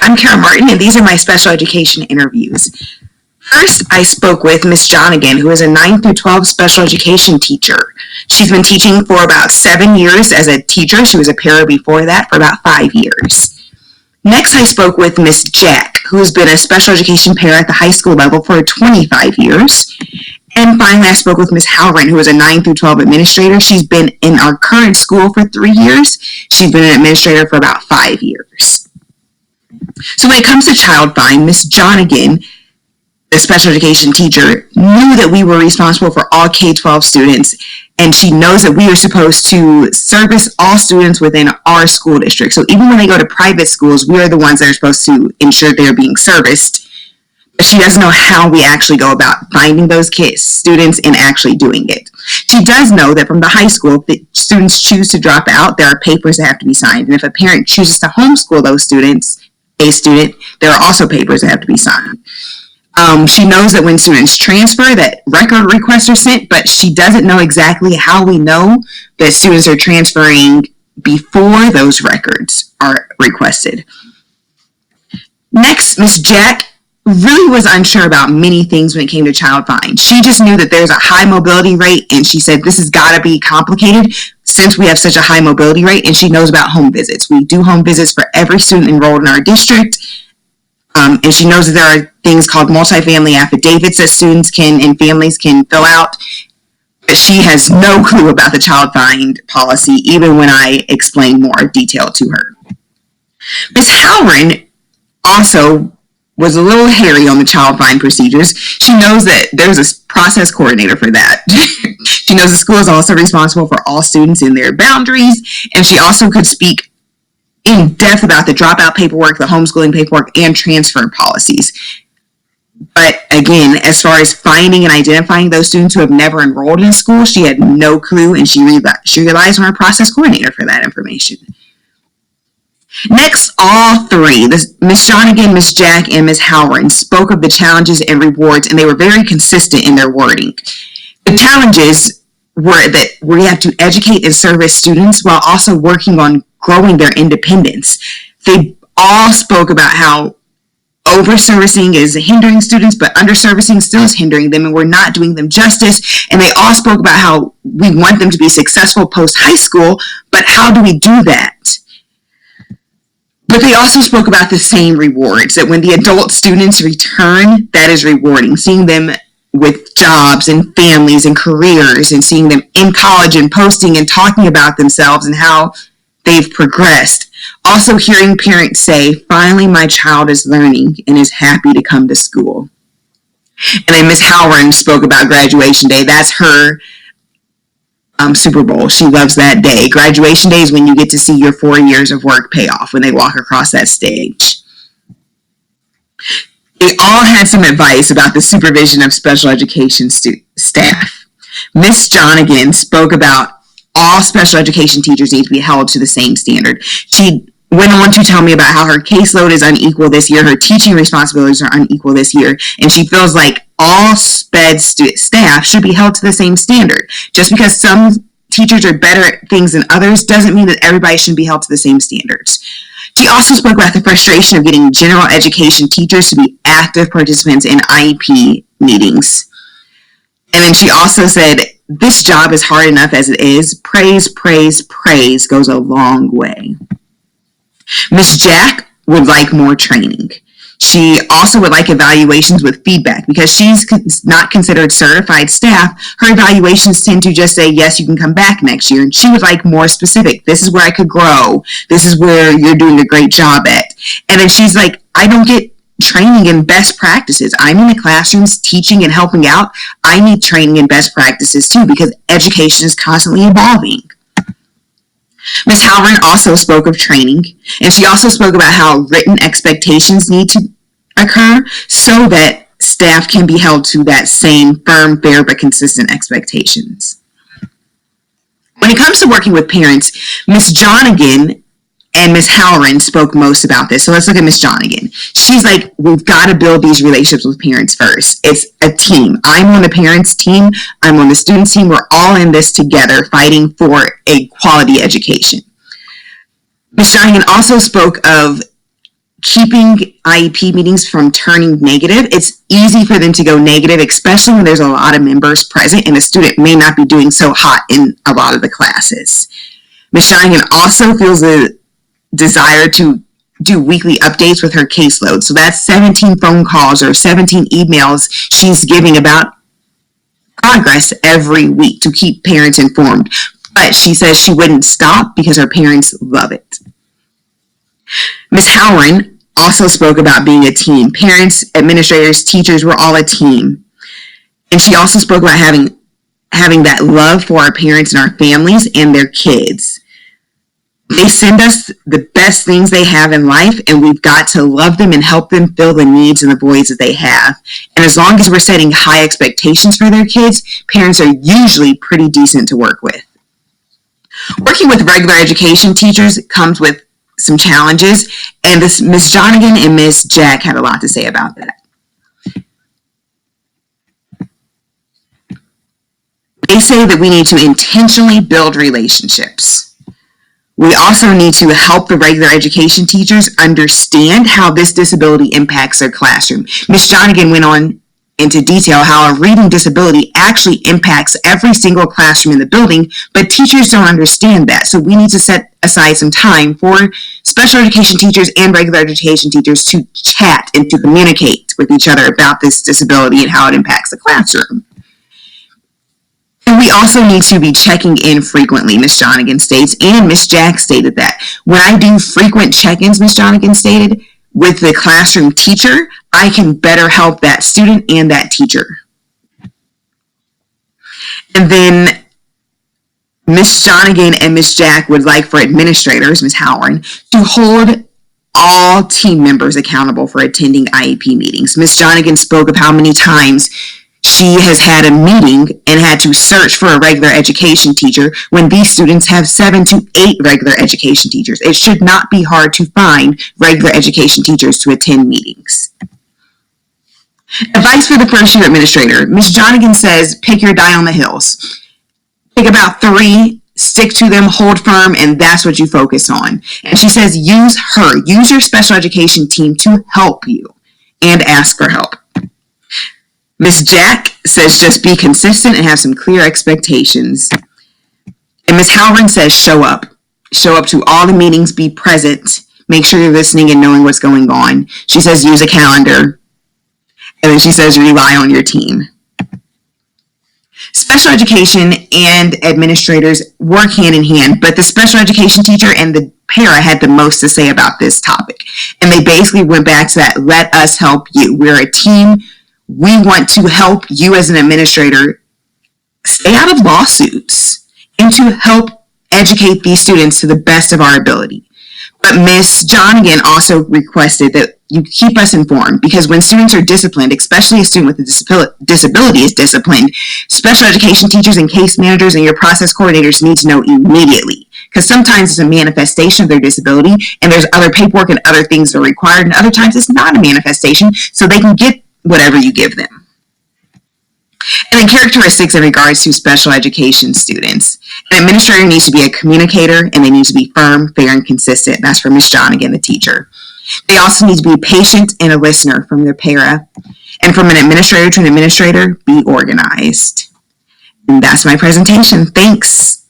I'm Kara Martin, and these are my special education interviews. First, I spoke with Ms. Jonigan, who is a 9 through 12 special education teacher. She's been teaching for about 7 years as a teacher. She was a para before that for about 5 years. Next, I spoke with Ms. Jack, who has been a special education para at the high school level for 25 years. And finally, I spoke with Ms. Halloran, who is a 9 through 12 administrator. She's been in our current school for 3 years. She's been an administrator for about 5 years. So when it comes to child find, Ms. Jonigan, the special education teacher, knew that we were responsible for all K-12 students, and she knows that we are supposed to service all students within our school district. So even when they go to private schools, we are the ones that are supposed to ensure they're being serviced. But she doesn't know how we actually go about finding those kids, students, and actually doing it. She does know that from the high school, if the students choose to drop out, there are papers that have to be signed. And if a parent chooses to homeschool those students, there are also papers that have to be signed. She knows that when students transfer, that record requests are sent, but she doesn't know exactly how we know that students are transferring before those records are requested. Next, Ms. Jack really was unsure about many things when it came to child find. She just knew that there's a high mobility rate, and she said this has got to be complicated since we have such a high mobility rate, and she knows about home visits. We do home visits for every student enrolled in our district, and she knows that there are things called multifamily affidavits that students can and families can fill out, but she has no clue about the child find policy, even when I explain more detail to her. Ms. Halloran also was a little hairy on the child find procedures. She knows that there's a process coordinator for that. She knows the school is also responsible for all students in their boundaries, and she also could speak in depth about the dropout paperwork, the homeschooling paperwork, and transfer policies. But again, as far as finding and identifying those students who have never enrolled in school, she had no clue, and she relies on her process coordinator for that information. Next, all three, Ms. Jonigan, Ms. Jack, and Ms. Halloran, spoke of the challenges and rewards, and they were very consistent in their wording. The challenges were that we have to educate and service students while also working on growing their independence. They all spoke about how over-servicing is hindering students, but under-servicing still is hindering them, and we're not doing them justice. And they all spoke about how we want them to be successful post-high school, but how do we do that? But they also spoke about the same rewards, that when the adult students return, that is rewarding. Seeing them with jobs and families and careers, and seeing them in college and posting and talking about themselves and how they've progressed. Also hearing parents say, finally my child is learning and is happy to come to school. And then Ms. Halloran spoke about graduation day. That's her Super Bowl. She loves that day. Graduation day is when you get to see your 4 years of work pay off when they walk across that stage. They all had some advice about the supervision of special education staff. Ms. Jonigan spoke about all special education teachers need to be held to the same standard. She went on to tell me about how her caseload is unequal this year, her teaching responsibilities are unequal this year, and she feels like all SPED staff should be held to the same standard. Just because some teachers are better at things than others doesn't mean that everybody should be held to the same standards. She also spoke about the frustration of getting general education teachers to be active participants in IEP meetings. And then she also said, this job is hard enough as it is. Praise, praise, praise goes a long way. Ms. Jack would like more training. She also would like evaluations with feedback. Because she's not considered certified staff, her evaluations tend to just say, yes, you can come back next year. And she would like more specific. This is where I could grow. This is where you're doing a great job at. And then she's like, I don't get training in best practices. I'm in the classrooms teaching and helping out. I need training in best practices too, because education is constantly evolving. Ms. Halloran also spoke of training, and she also spoke about how written expectations need to occur so that staff can be held to that same firm, fair, but consistent expectations. When it comes to working with parents, Ms. Jonigan and Ms. Halloran spoke most about this. So let's look at Ms. Jonigan. She's like, we've got to build these relationships with parents first. It's a team. I'm on the parents' team. I'm on the students' team. We're all in this together, fighting for a quality education. Ms. Jonigan also spoke of keeping IEP meetings from turning negative. It's easy for them to go negative, especially when there's a lot of members present and a student may not be doing so hot in a lot of the classes. Ms. Shonigan also feels a desire to do weekly updates with her caseload. So that's 17 phone calls or 17 emails she's giving about progress every week to keep parents informed. But she says she wouldn't stop because her parents love it. Ms. Howren also spoke about being a team. Parents, administrators, teachers, we're all a team. And she also spoke about having that love for our parents and our families and their kids. They send us the best things they have in life, and we've got to love them and help them fill the needs and the voids that they have. And as long as we're setting high expectations for their kids, parents are usually pretty decent to work with. Working with regular education teachers comes with some challenges, and Ms. Jonigan and Ms. Jack had a lot to say about that. They say that we need to intentionally build relationships. We also need to help the regular education teachers understand how this disability impacts their classroom. Ms. Jonigan went on into detail how a reading disability actually impacts every single classroom in the building, but teachers don't understand that. So we need to set aside some time for special education teachers and regular education teachers to chat and to communicate with each other about this disability and how it impacts the classroom. And we also need to be checking in frequently, Ms. Jonigan states, and Ms. Jack stated that. When I do frequent check-ins, Ms. Jonigan stated, with the classroom teacher, I can better help that student and that teacher. And then Ms. Jonigan and Ms. Jack would like for administrators, Ms. Howren, to hold all team members accountable for attending IEP meetings. Ms. Jonigan spoke of how many times she has had a meeting and had to search for a regular education teacher when these students have 7 to 8 regular education teachers. It should not be hard to find regular education teachers to attend meetings. Advice for the first year administrator. Ms. Jonigan says, pick your die on the hills. Pick about 3, stick to them, hold firm, and that's what you focus on. And she says, use your special education team to help you and ask for help. Ms. Jack says just be consistent and have some clear expectations. And Ms. Howren says show up. Show up to all the meetings, be present, make sure you're listening and knowing what's going on. She says use a calendar. And then she says rely on your team. Special education and administrators work hand in hand, but the special education teacher and the para had the most to say about this topic. And they basically went back to that, let us help you. We're a team. We want to help you as an administrator stay out of lawsuits and to help educate these students to the best of our ability. But Ms. Jonigan also requested that you keep us informed, because when students are disciplined, especially a student with a disability is disciplined, special education teachers and case managers and your process coordinators need to know immediately, because sometimes it's a manifestation of their disability and there's other paperwork and other things that are required, and other times it's not a manifestation, so they can get whatever you give them. And then characteristics in regards to special education students. An administrator needs to be a communicator, and they need to be firm, fair, and consistent. That's for Ms. Jonigan, the teacher. They also need to be patient and a listener from their para. And from an administrator to an administrator, be organized. And that's my presentation. Thanks.